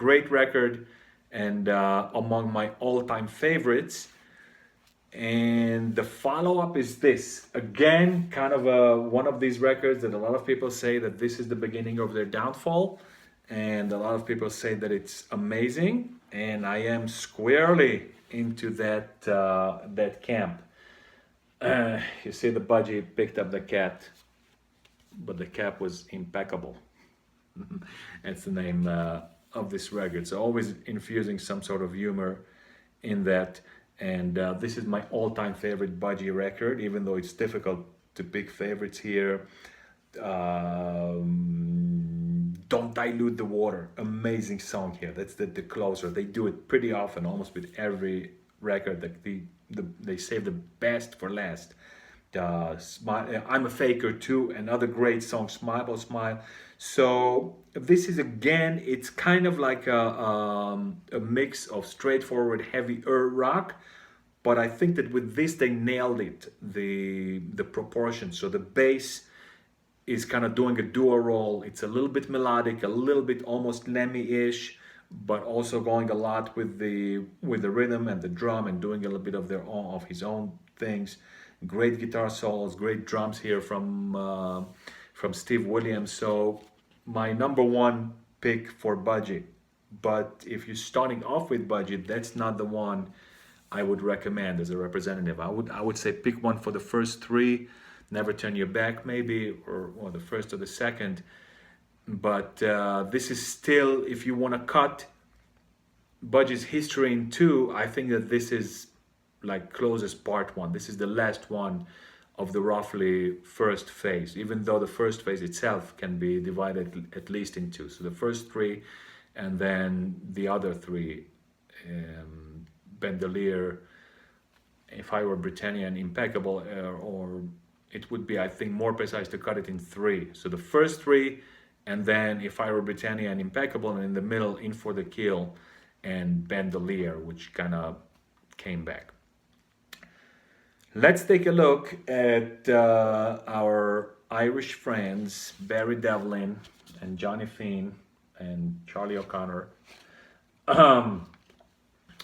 great record and among my all-time favorites. And the follow-up is this. Again, kind of one of these records that a lot of people say that this is the beginning of their downfall. And a lot of people say that it's amazing. And I am squarely into that camp. You see the budgie picked up the cat, but the cap was impeccable. That's the name of this record. So always infusing some sort of humor in that. And this is my all-time favorite Budgie record, even though it's difficult to pick favorites here. Don't Dilute the Water, amazing song here. That's the closer. They do it pretty often, almost with every record. That they save the best for last. I'm a Faker too, another great song, Smile Oh Smile. So this is, again, it's kind of like a mix of straightforward heavier rock, but I think that with this they nailed it, the proportion. So the bass is kind of doing a dual role. It's a little bit melodic, a little bit almost Lemmy-ish, but also going a lot with the rhythm and the drum and doing a little bit of his own things. Great guitar solos, great drums here from Steve Williams. So my number one pick for Budgie. But if you're starting off with Budgie, that's not the one I would recommend as a representative. I would say pick one for the first three, Never Turn Your Back maybe, or the first or the second. But this is still, if you want to cut Budgie's history in two, I think that this is like closest part one. This is the last one of the roughly first phase, even though the first phase itself can be divided at least in two. So the first three and then the other three, Bandolier, If I Were Britannia, and Impeccable, or it would be, I think, more precise to cut it in three. So the first three, and then If I Were Britannia and Impeccable, and in the middle, In For The Kill and Bandolier, which kind of came back. Let's take a look at our Irish friends, Barry Devlin and Johnny Finn and Charlie O'Connor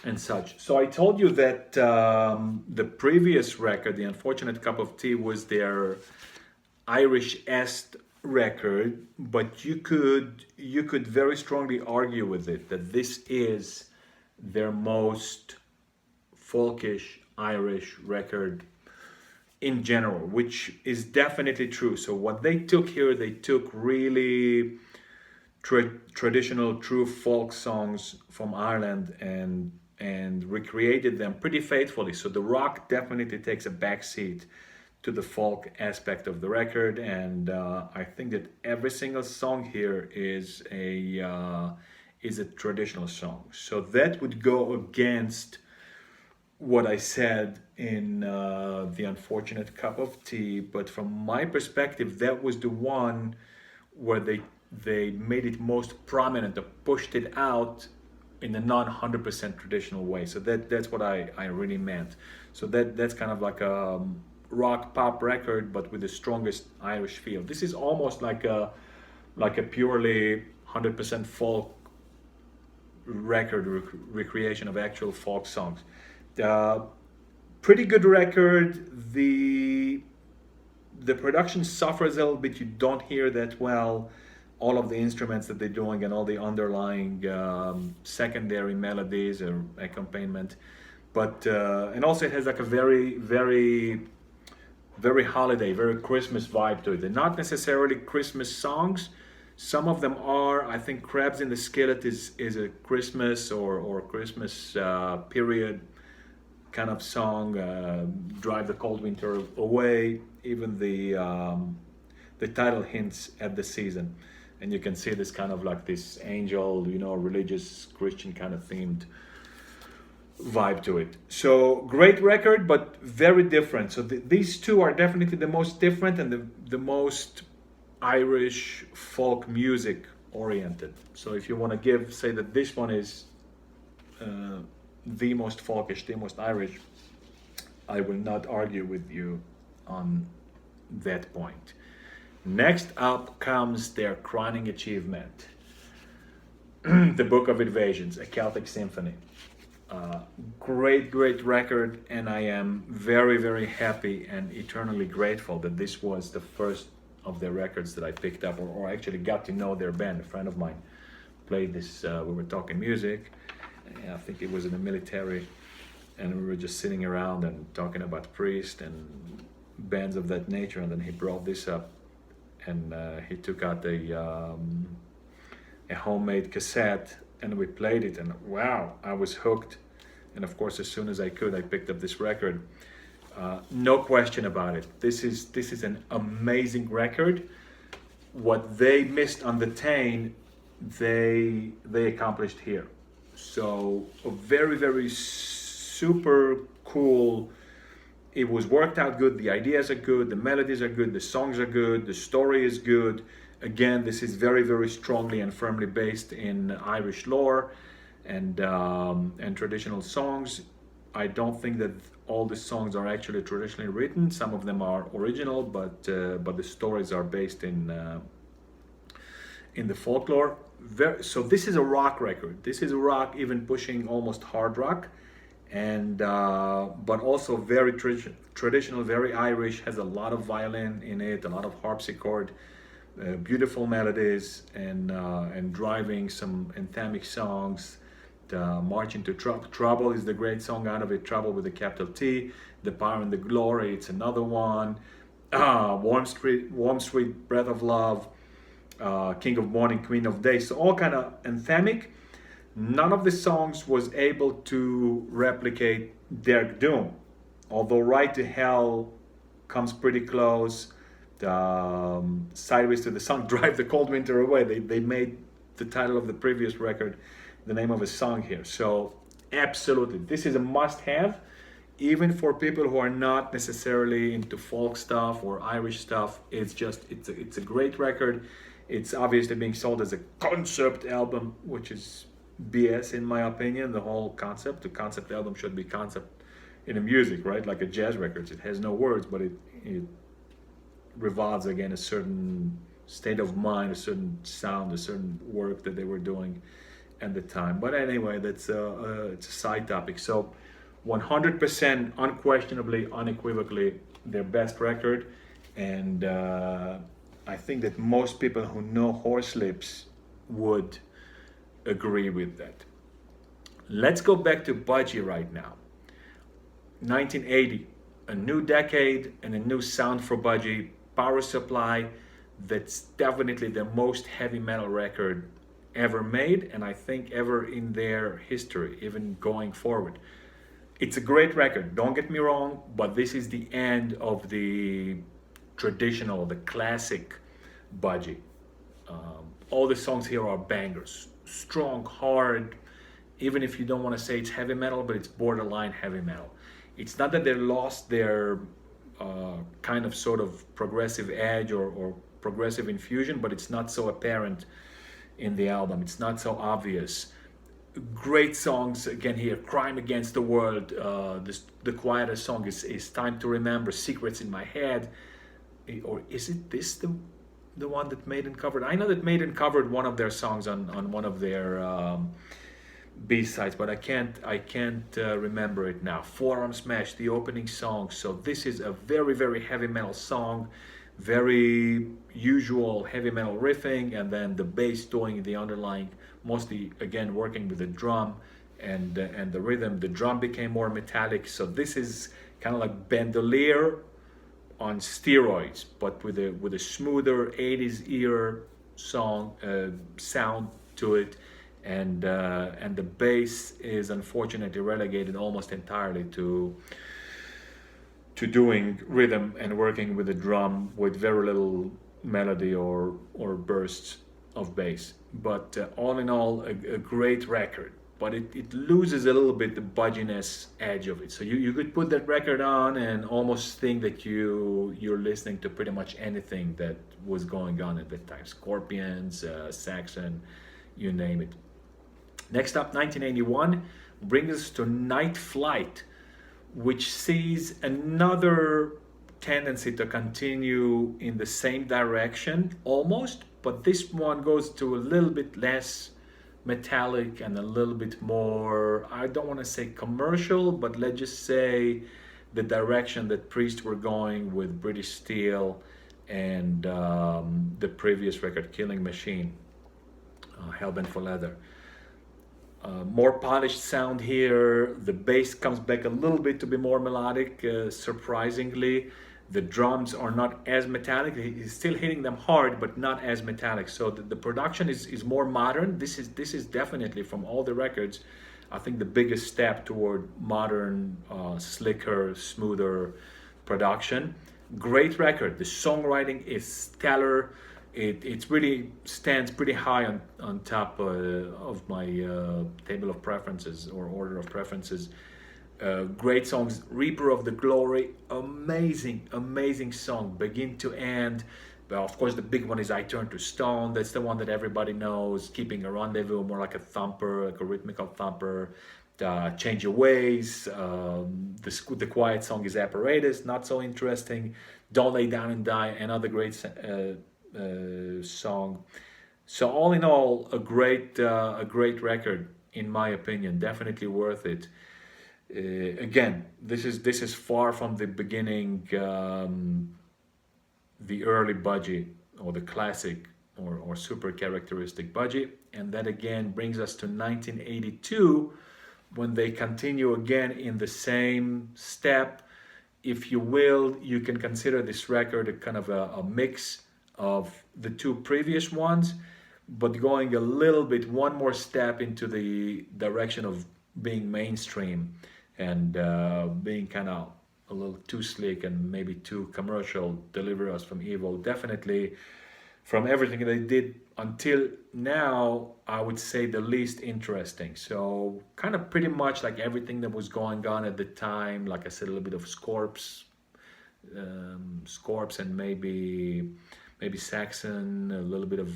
and such. So I told you that the previous record, The Unfortunate Cup of Tea, was their Irish-esque record, but you could very strongly argue with it that this is their most folkish Irish record in general, which is definitely true. So what they took here, they took really traditional, true folk songs from Ireland and recreated them pretty faithfully. So the rock definitely takes a backseat to the folk aspect of the record, and I think that every single song here is a traditional song. So that would go against what I said in The Unfortunate Cup of Tea, but from my perspective, that was the one where they made it most prominent, or pushed it out in a non 100% traditional way. So that's what I really meant. So that's kind of like a rock pop record, but with the strongest Irish feel. This is almost like a purely 100% folk record, recreation of actual folk songs. Pretty good record. The production suffers a little bit. You don't hear that well all of the instruments that they're doing and all the underlying secondary melodies or accompaniment. But and also it has like a very, very, very holiday, very Christmas vibe to it. They're not necessarily Christmas songs. Some of them are. I think Crabs in the Skillet is a Christmas or Christmas period kind of song. Drive the Cold Winter Away. Even the title hints at the season, and you can see this kind of like this angel, religious Christian kind of themed vibe to it. So great record, but very different. So these two are definitely the most different and the most Irish folk music oriented. So if you want to say that this one is the most folkish, the most Irish, I will not argue with you on that point. Next up comes their crowning achievement. The Book of Invasions, a Celtic symphony. Great, great record, and I am very, very happy and eternally grateful that this was the first of their records that I picked up, or actually got to know their band. A friend of mine played this. We were talking music, and I think it was in the military, and we were just sitting around and talking about Priest and bands of that nature, and then he brought this up, and he took out a homemade cassette, and we played it, and wow, I was hooked. And of course, as soon as I could, I picked up this record. No question about it. This is an amazing record. What they missed on the Tane, they accomplished here. So a very, very super cool. It was worked out good. The ideas are good. The melodies are good. The songs are good. The story is good. Again, this is very, very strongly and firmly based in Irish lore and traditional songs. I don't think that all the songs are actually traditionally written. Some of them are original, but the stories are based in the folklore. So this is a rock record. This is a rock, even pushing almost hard rock, and but also very traditional, very Irish. Has a lot of violin in it, a lot of harpsichord. Beautiful melodies and driving, some anthemic songs. March into Trouble is the great song out of it. Trouble with a capital T. The Power and the Glory, it's another one. Warm Sweet Breath of Love. King of Morning, Queen of Day. So all kind of anthemic. None of the songs was able to replicate Derek Doom, although Ride to Hell comes pretty close. Sideways to the Sun, Drive the Cold Winter Away. They made the title of the previous record the name of a song here. So absolutely, this is a must-have, even for people who are not necessarily into folk stuff or Irish stuff. It's a great record. It's obviously being sold as a concept album, which is BS in my opinion. The whole concept, the concept album should be concept in the music, right? Like a jazz record. It has no words, but it revolves again a certain state of mind, a certain sound, a certain work that they were doing at the time. But anyway, that's it's a side topic. So 100% unquestionably, unequivocally their best record, and I think that most people who know Horslips would agree with that. Let's go back to Budgie right now. 1980, a new decade and a new sound for Budgie. Power Supply, that's definitely the most heavy metal record ever made, and I think ever in their history, even going forward. It's a great record, don't get me wrong, but this is the end of the traditional, the classic Budgie. All the songs here are bangers, strong, hard, even if you don't want to say it's heavy metal, but it's borderline heavy metal. It's not that they lost their kind of sort of progressive edge or progressive infusion, but it's not so apparent in the album. It's not so obvious. Great songs again here. Crime Against the World. The quieter song is Time to Remember. Secrets in My Head. Or is it this the one that Maiden covered? I know that Maiden covered one of their songs on one of their B-sides, but I can't remember it now. Forearm Smash, the opening song. So this is a very, very heavy metal song, very usual heavy metal riffing, and then the bass doing the underlying, mostly again working with the drum and the rhythm. The drum became more metallic, so this is kind of like bandolier on steroids, but with a smoother 80s era song sound to it. And the bass is unfortunately relegated almost entirely to doing rhythm and working with the drum with very little melody or bursts of bass. But all in all, a great record. But it loses a little bit the budginess edge of it. So you could put that record on and almost think that you're listening to pretty much anything that was going on at that time. Scorpions, Saxon, you name it. Next up, 1981 brings us to Night Flight, which sees another tendency to continue in the same direction almost, but this one goes to a little bit less metallic and a little bit more, I don't want to say commercial, but let's just say the direction that Priest were going with British Steel and the previous record, Killing Machine, Hellbent for Leather. More polished sound here. The bass comes back a little bit to be more melodic, surprisingly. The drums are not as metallic. He's still hitting them hard, but not as metallic. So the production is more modern. This is definitely, from all the records, I think the biggest step toward modern, slicker, smoother production. Great record. The songwriting is stellar. It really stands pretty high on top of my table of preferences or order of preferences. Great songs. Reaper of the Glory, amazing song, begin to end. Well, of course, the big one is I Turn to Stone. That's the one that everybody knows. Keeping a Rendezvous, more like a thumper, like a rhythmical thumper. Change Your Ways. The quiet song is Apparatus, not so interesting. Don't Lay Down and Die, another great song. So all in all, a great record in my opinion. Definitely worth it. Again, this is far from the beginning, the early Budgie or the classic or super characteristic Budgie, and that again brings us to 1982 when they continue again in the same step. If you will, you can consider this record a kind of a mix of the two previous ones, but going a little bit one more step into the direction of being mainstream and being kind of a little too slick and maybe too commercial. Deliver Us from Evil. Definitely, from everything they did until now, I would say the least interesting. So kind of pretty much like everything that was going on at the time. Like I said, a little bit of Scorps and maybe Saxon, a little bit of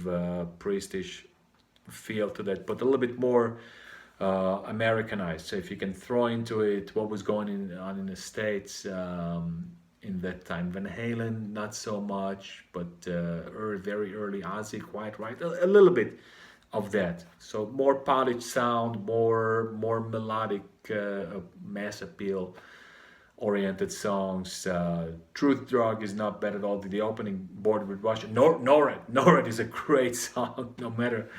Priestish feel to that, but a little bit more Americanized. So if you can throw into it what was going on in the States in that time. Van Halen, not so much, but very early Ozzy, quite right. A little bit of that. So more polished sound, more melodic, mass appeal oriented songs. Truth Drug is not bad at all. The opening Border with Russia. NORAD is a great song, no matter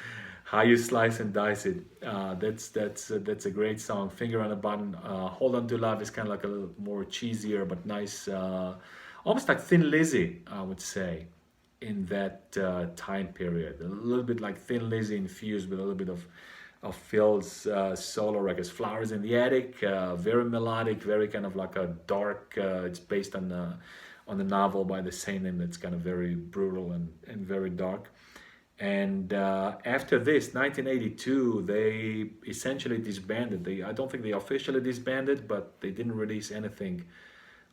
how you slice and dice it. That's a great song. Finger on the Button. Hold On to Love is kind of like a little more cheesier but nice, almost like Thin Lizzy, I would say, in that time period. A little bit like Thin Lizzy infused with a little bit of Phil's solo records. Flowers in the Attic, very melodic, very kind of like a dark. It's based on the novel by the same name. That's kind of very brutal and very dark. And after this, 1982, they essentially disbanded. I don't think they officially disbanded, but they didn't release anything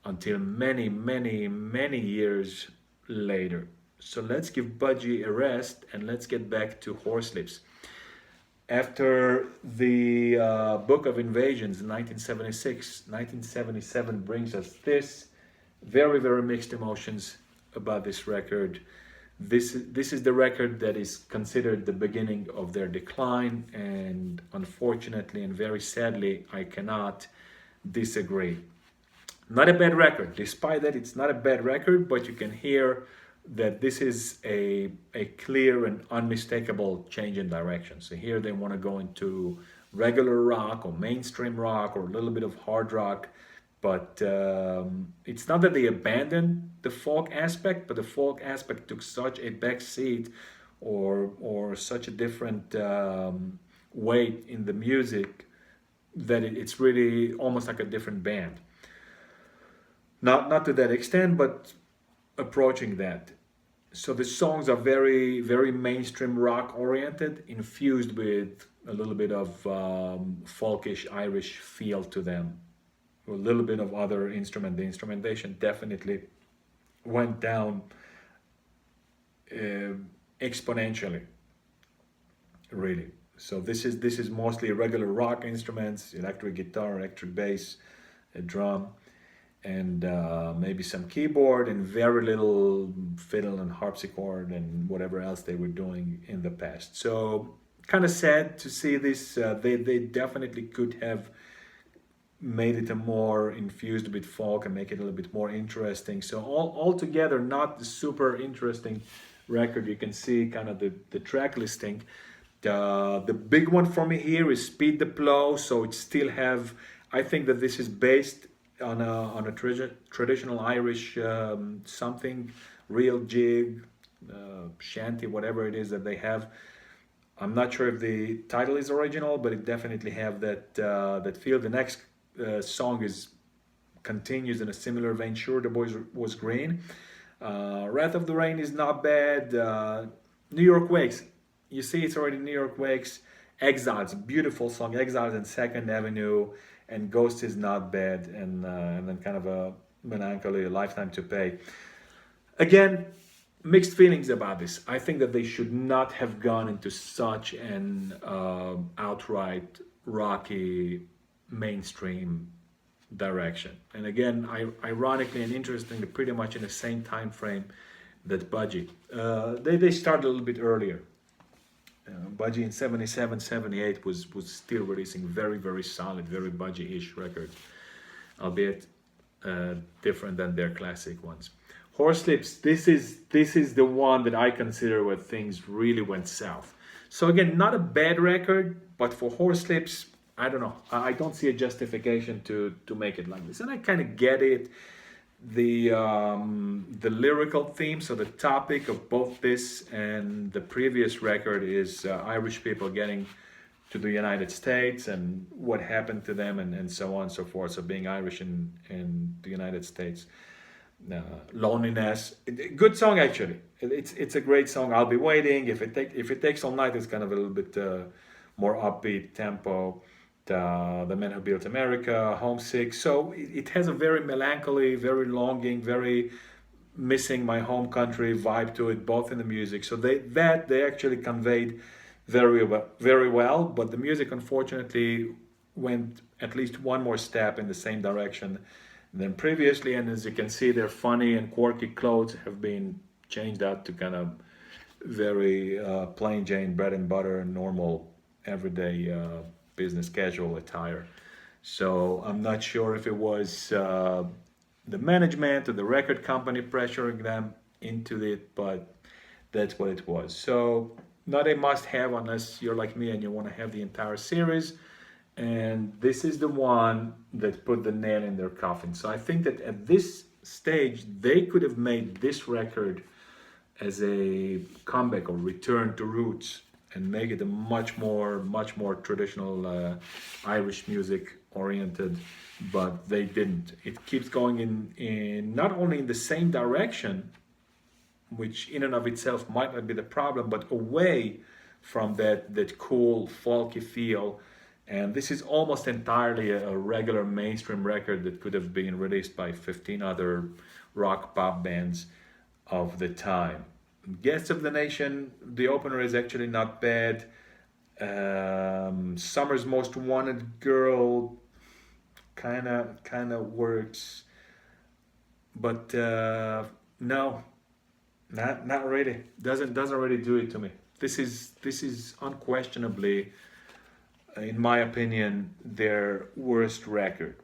until many years later. So let's give Budgie a rest and let's get back to Horslips. After the Book of Invasions in 1976, 1977 brings us this. Very mixed emotions about this record. This is the record that is considered the beginning of their decline, and unfortunately and very sadly, I cannot disagree. Not a bad record. Despite that, it's not a bad record, but you can hear that this is a clear and unmistakable change in direction. So here they want to go into regular rock or mainstream rock or a little bit of hard rock. But it's not that they abandoned the folk aspect, but the folk aspect took such a back seat or such a different weight in the music that it's really almost like a different band. Not to that extent, but approaching that. So the songs are very mainstream rock oriented, infused with a little bit of folkish Irish feel to them. A little bit of other instrument. The instrumentation definitely went down exponentially, really. So this is mostly regular rock instruments, electric guitar, electric bass, a drum, and maybe some keyboard and very little fiddle and harpsichord and whatever else they were doing in the past. So kind of sad to see this. They definitely could have made it a more infused with folk and make it a little bit more interesting. So altogether, not the super interesting record. You can see kind of the track listing. The big one for me here is Speed the Plow. So it still have, I think that this is based on a traditional Irish something, real jig, shanty, whatever it is that they have. I'm not sure if the title is original, but it definitely have that feel. The next song is continues in a similar vein. Sure, the boys was green. Wrath of the Rain is not bad. New York Wakes. You see, it's already New York Wakes. Exiles, beautiful song. Exiles and Second Avenue, and Ghost is not bad. And then kind of a melancholy, a Lifetime to Pay. Again, mixed feelings about this. I think that they should not have gone into such an outright rocky mainstream direction. And again, ironically and interestingly, pretty much in the same time frame that Budgie. They started a little bit earlier. Budgie in 77, 78 was still releasing very, very solid, very Budgie-ish records, albeit different than their classic ones. Horslips, this is the one that I consider where things really went south. So again, not a bad record, but for Horslips, I don't know. I don't see a justification to make it like this, and I kind of get it. The lyrical theme, so the topic of both this and the previous record is Irish people getting to the United States and what happened to them, and so on and so forth. So being Irish in the United States. Loneliness, good song actually. It's a great song. I'll be waiting. If it takes all night, it's kind of a little bit more upbeat tempo. The Man Who Built America, Homesick. So it has a very melancholy, very longing, very missing my home country vibe to it, both in the music. So they actually conveyed very well. But the music, unfortunately, went at least one more step in the same direction than previously. And as you can see, their funny and quirky clothes have been changed out to kind of very plain Jane, bread and butter, normal, everyday business casual attire. So I'm not sure if it was the management or the record company pressuring them into it, but that's what it was. So not a must-have unless you're like me and you want to have the entire series. And this is the one that put the nail in their coffin. So I think that at this stage, they could have made this record as a comeback or return to roots and make it a much more traditional Irish music oriented, but they didn't. It keeps going in not only in the same direction, which in and of itself might not be the problem, but away from that cool folky feel. And this is almost entirely a regular mainstream record that could have been released by 15 other rock pop bands of the time. Guests of the Nation, the opener is actually not bad. Summer's Most Wanted Girl kind of works, but no, not really. Doesn't really do it to me. This is unquestionably, in my opinion, their worst record.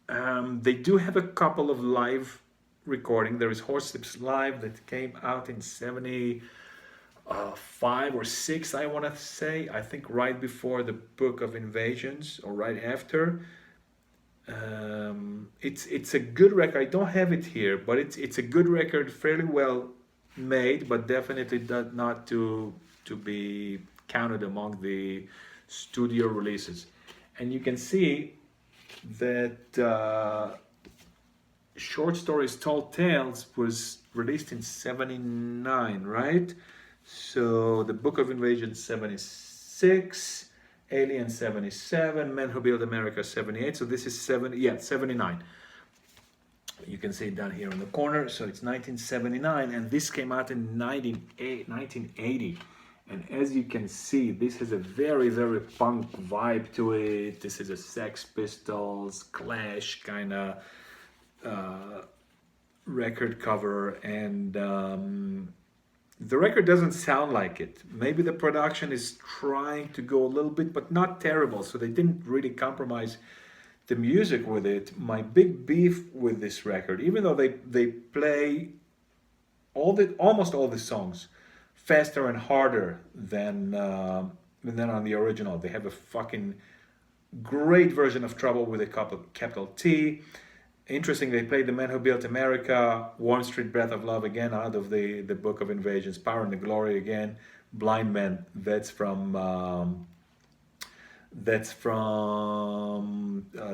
They do have a couple of live recording. There is Horslips Live that came out in 75 or 6, I want to say. I think right before the Book of Invasions or right after. It's a good record. I don't have it here, but it's a good record, fairly well made, but definitely not to be counted among the studio releases. And you can see that Short Stories Told Tales was released in 79, right? So the Book of Invasion 76, Alien 77, Men Who Built America 78. So this is 79. You can see it down here in the corner. So it's 1979, and this came out in 1980. And as you can see, this has a very, very punk vibe to it. This is a Sex Pistols, Clash kind of record cover, and The record doesn't sound like it. Maybe the production is trying to go a little bit, but not terrible. So they didn't really compromise the music with it. My big beef with this record, even though they play almost all the songs faster and harder than on the original. They have a fucking great version of Trouble with a capital T. Interesting, they played The Man Who Built America, Warm Street, Breath of Love again out of the Book of Invasions, Power and the Glory again, Blind Man, that's from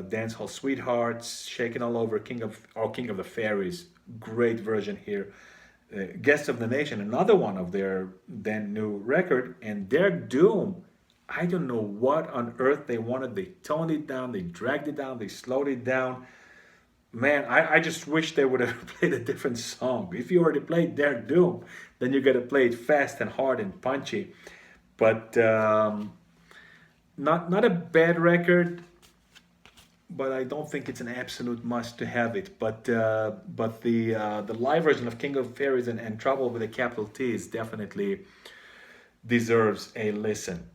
Dance Hall Sweethearts, Shaken All Over, King of the Fairies, great version here. Guest of the Nation, another one of their then new record, and their Doom. I don't know what on earth they wanted. They toned it down, they dragged it down, they slowed it down. Man, I just wish they would have played a different song. If you already played their Doom, then you got to play it fast and hard and punchy. But not a bad record, but I don't think it's an absolute must to have it. But the live version of King of Fairies and Trouble with a capital T is definitely deserves a listen.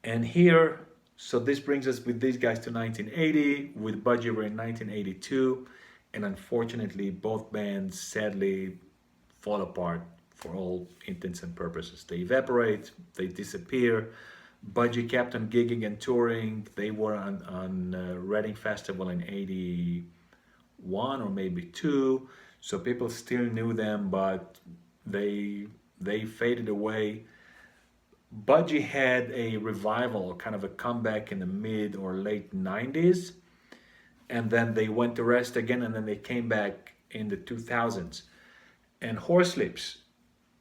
And here, so this brings us with these guys to 1980. With Budgie, we're in 1982, and unfortunately, both bands sadly fall apart for all intents and purposes. They evaporate, they disappear. Budgie kept on gigging and touring. They were on Reading Festival in 81 or maybe 2. So people still knew them, but they faded away. Budgie had a revival, kind of a comeback in the mid or late 90s. And then they went to rest again, and then they came back in the 2000s. And Horslips,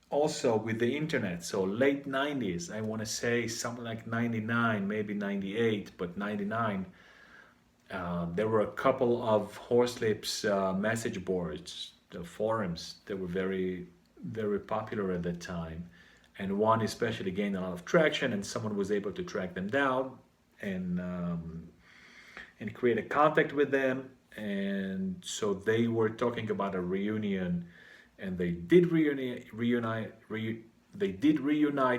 also with the internet, so late 90s, I want to say something like 99, maybe 98, but 99, there were a couple of Horslips message boards, the forums that were very, very popular at that time. And one especially gained a lot of traction, and someone was able to track them down and create a contact with them. And so they were talking about a reunion, and they did reunite,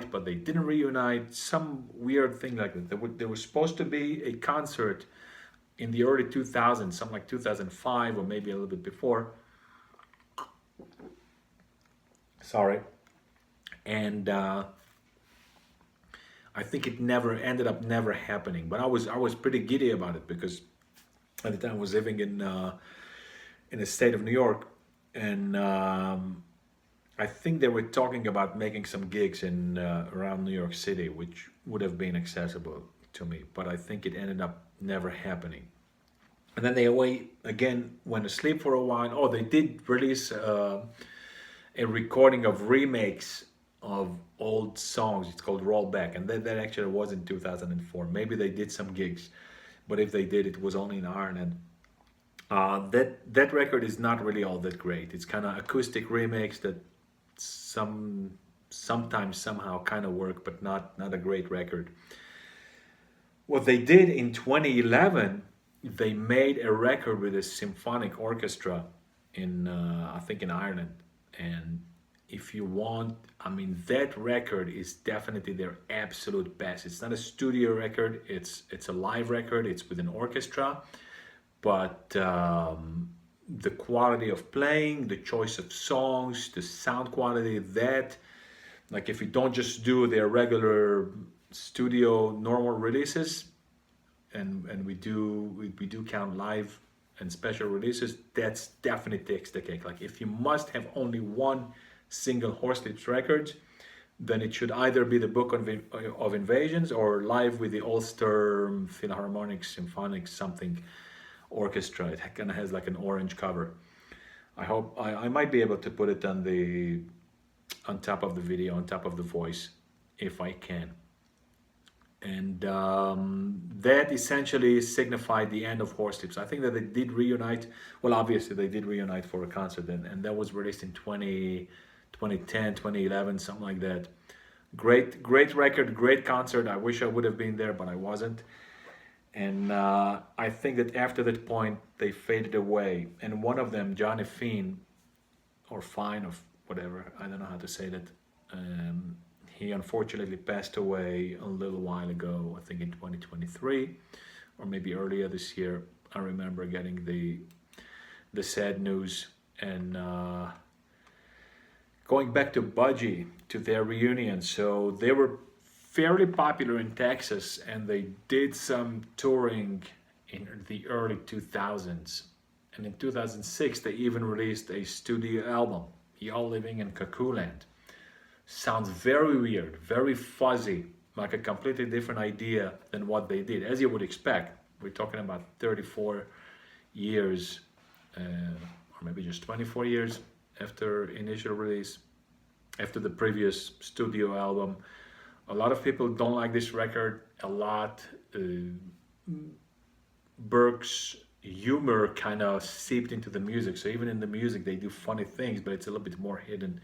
but they didn't reunite. Some weird thing like that. There was supposed to be a concert in the early 2000s, something like 2005 or maybe a little bit before. Sorry. And I think it ended up never happening. But I was pretty giddy about it, because at the time I was living in the state of New York, and I think they were talking about making some gigs in around New York City, which would have been accessible to me. But I think it ended up never happening. And then they went to sleep for a while. Oh, they did release a recording of remakes of old songs. It's called Rollback, and that actually was in 2004. Maybe they did some gigs, but if they did, it was only in Ireland. That record is not really all that great. It's kind of acoustic remakes that sometimes somehow kind of work, but not a great record. What they did in 2011, they made a record with a symphonic orchestra in I think in Ireland. And if you want, I mean, that record is definitely their absolute best. It's not a studio record, it's a live record, it's with an orchestra, but the quality of playing, the choice of songs, the sound quality, that, like, if you don't just do their regular studio normal releases, and we do count live and special releases, that's definitely takes the cake. Like, if you must have only one single Horslips record, then it should either be the Book of Invasions or Live with the Ulster Philharmonic Symphonic something orchestra. It kind of has like an orange cover. I hope I might be able to put it on top of the video, on top of the voice, if I can. And that essentially signified the end of Horslips. I think that they did reunite. Well, obviously they did reunite for a concert, and that was released in 2010, 2011, something like that. Great record, great concert. I wish I would have been there, but I wasn't. And I think that after that point, they faded away. And one of them, Johnny Feen, or Fine, or whatever, I don't know how to say that. He unfortunately passed away a little while ago, I think in 2023 or maybe earlier this year. I remember getting the sad news. And going back to Budgie, to their reunion, so they were fairly popular in Texas, and they did some touring in the early 2000s. And in 2006, they even released a studio album, Y'all Living in Cuckoo Land. Sounds very weird, very fuzzy, like a completely different idea than what they did, as you would expect. We're talking about 34 years, or maybe just 24 years after initial release, after the previous studio album. A lot of people don't like this record a lot. Burke's humor kind of seeped into the music, so even in the music they do funny things, but it's a little bit more hidden.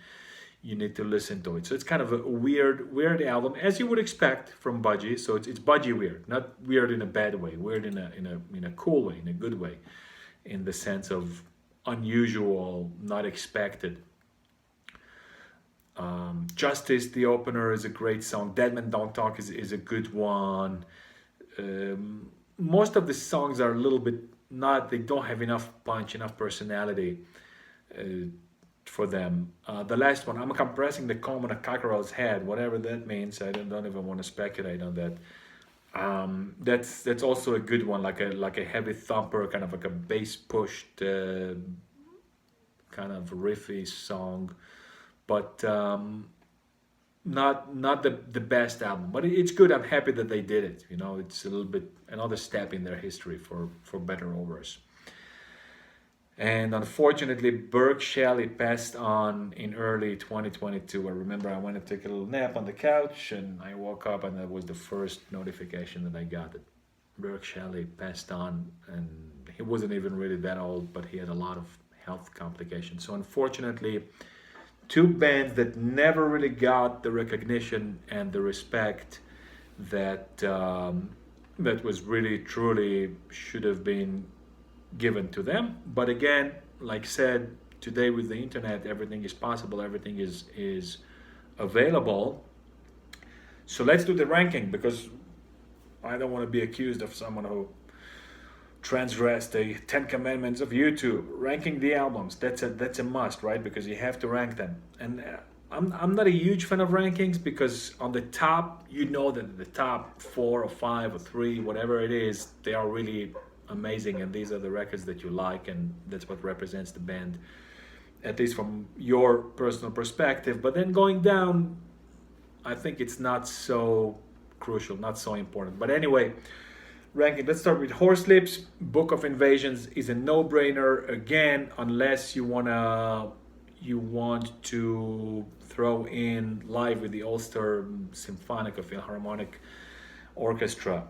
You need to listen to it. So it's kind of a weird album, as you would expect from Budgie. So it's Budgie weird, not weird in a bad way, weird in a cool way, in a good way, in the sense of unusual, not expected. Justice, the opener, is a great song. Dead Men Don't Talk is a good one. Most of the songs are a little bit they don't have enough punch, enough personality for them. The last one, I'm compressing the comb on a cockerel's head, whatever that means. I don't even want to speculate on that. That's also a good one, like a heavy thumper, kind of like a bass pushed kind of riffy song, but not the best album, but it's good. I'm happy that they did it. You know, it's a little bit another step in their history, for better or worse. And unfortunately, Burke Shelley passed on in early 2022. I remember I went to take a little nap on the couch, and I woke up, and that was the first notification that I got, that Burke Shelley passed on. And he wasn't even really that old, but he had a lot of health complications. So unfortunately, two bands that never really got the recognition and the respect that that was really truly should have been given to them. But again, like said, today with the internet, everything is possible, everything is available. So let's do the ranking, because I don't want to be accused of someone who transgressed the 10 commandments of YouTube. Ranking the albums, that's a must, right? Because you have to rank them. And I'm not a huge fan of rankings, because on the top, you know that the top 4 or 5 or 3, whatever it is, they are really amazing, and these are the records that you like, and that's what represents the band, at least from your personal perspective. But then going down, I think it's not so crucial, not so important. But anyway, ranking, let's start with Horslips. Book of Invasions is a no-brainer, again, unless you want to throw in Live with the Ulster Symphonic or Philharmonic Orchestra.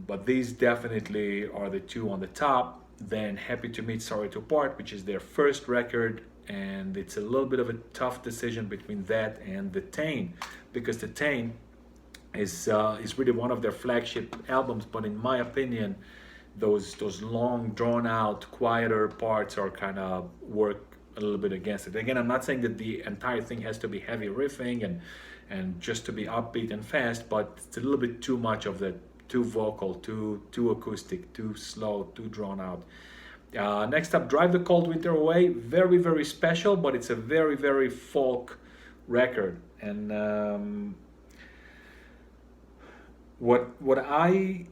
But these definitely are the two on the top. Then Happy to Meet, Sorry to Part, which is their first record, and it's a little bit of a tough decision between that and The Tain, because The Tain is really one of their flagship albums. But in my opinion, those long, drawn out, quieter parts are kind of work a little bit against it. Again, I'm not saying that the entire thing has to be heavy riffing and just to be upbeat and fast, but it's a little bit too much of that. Too vocal, too acoustic, too slow, too drawn out. Next up, Drive the Cold Winter Away. Very, very special, but it's a very, very folk record. And what I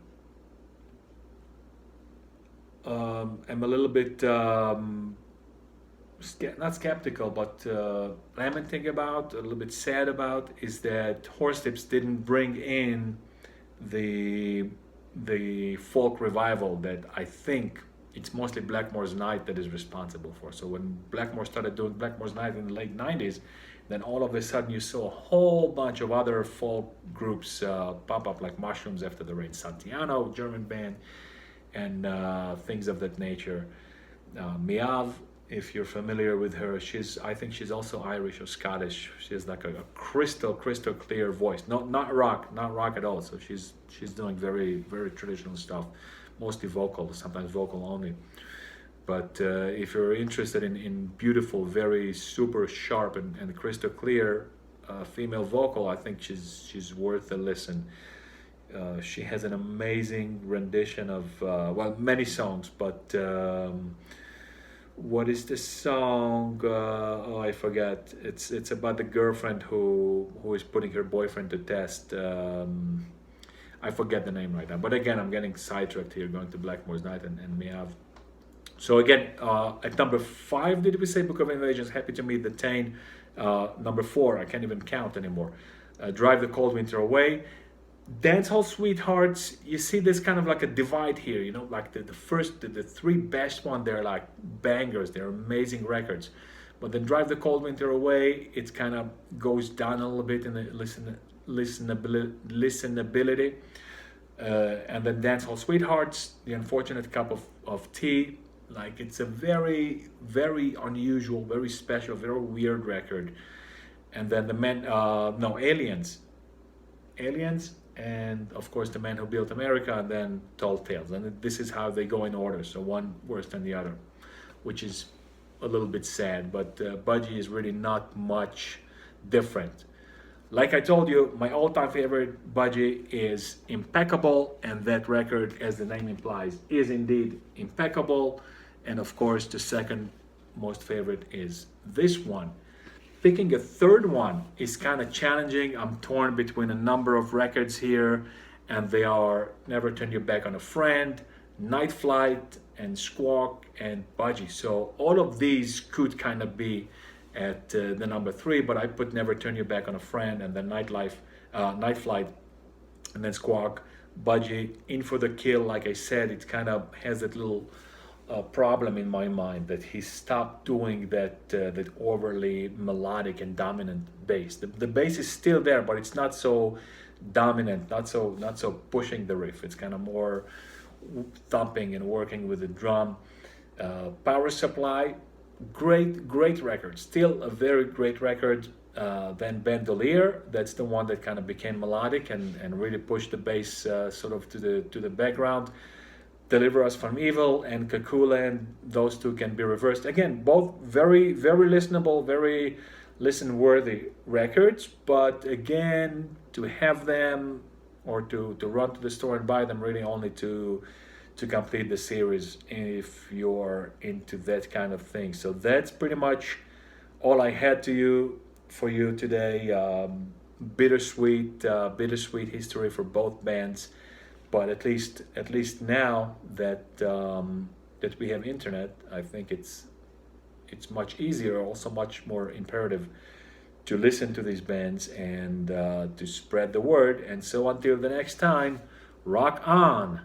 am a little bit not skeptical, but lamenting about, a little bit sad about, is that Horslips didn't bring in the folk revival that I think it's mostly Blackmore's Night that is responsible for. So when Blackmore started doing Blackmore's Night in the late 90s, then all of a sudden you saw a whole bunch of other folk groups pop up, like Mushrooms After the Rain, Santiano, German band, and things of that nature. Miav, if you're familiar with her, I think she's also Irish or Scottish. She has like a crystal clear voice. Not rock at all. So she's doing very, very traditional stuff, mostly vocal, sometimes vocal only. But if you're interested in beautiful, very super sharp and crystal clear female vocal, I think she's worth a listen. She has an amazing rendition of well, many songs, but what is the song? Oh, I forget. It's about the girlfriend who is putting her boyfriend to test. I forget the name right now. But again, I'm getting sidetracked here, going to Blackmore's Night and Meow. So again, at number 5, did we say Book of Invasions? Happy to Meet the Tain. Number 4, I can't even count anymore. Drive the Cold Winter Away. Dancehall Sweethearts, you see there's kind of like a divide here, you know, like the first, the 3 best one, they're like bangers, they're amazing records. But then Drive the Cold Winter Away, it kind of goes down a little bit in the listenability. And then Dancehall Sweethearts, The Unfortunate Cup of Tea, like it's a very, very unusual, very special, very weird record. And then Aliens, and of course The Man Who Built America, and then Tall Tales. And this is how they go in order, so one worse than the other, which is a little bit sad, but Budgie is really not much different. Like I told you, my all-time favorite Budgie is Impeccable, and that record, as the name implies, is indeed impeccable. And of course, the second most favorite is this one. Picking a third one is kind of challenging. I'm torn between a number of records here, and they are Never Turn Your Back on a Friend, Night Flight, and Squawk, and Budgie. So all of these could kind of be at the number 3, but I put Never Turn Your Back on a Friend, and then Night Flight, and then Squawk, Budgie. In for the Kill, like I said, it kind of has that little problem in my mind that he stopped doing that overly melodic and dominant bass. The bass is still there, but it's not so dominant, not so pushing the riff. It's kind of more thumping and working with the drum. Power Supply, great record, still a very great record. Then Bandolier, that's the one that kind of became melodic and really pushed the bass sort of to the background. Deliver Us from Evil and Kakuland, those two can be reversed. Again, both very, very listenable, very listen-worthy records, but again, to have them or to run to the store and buy them really only to complete the series if you're into that kind of thing. So that's pretty much all I had for you today. Bittersweet history for both bands. But at least now that we have internet, I think it's much easier, also much more imperative to listen to these bands and to spread the word. And so until the next time, rock on!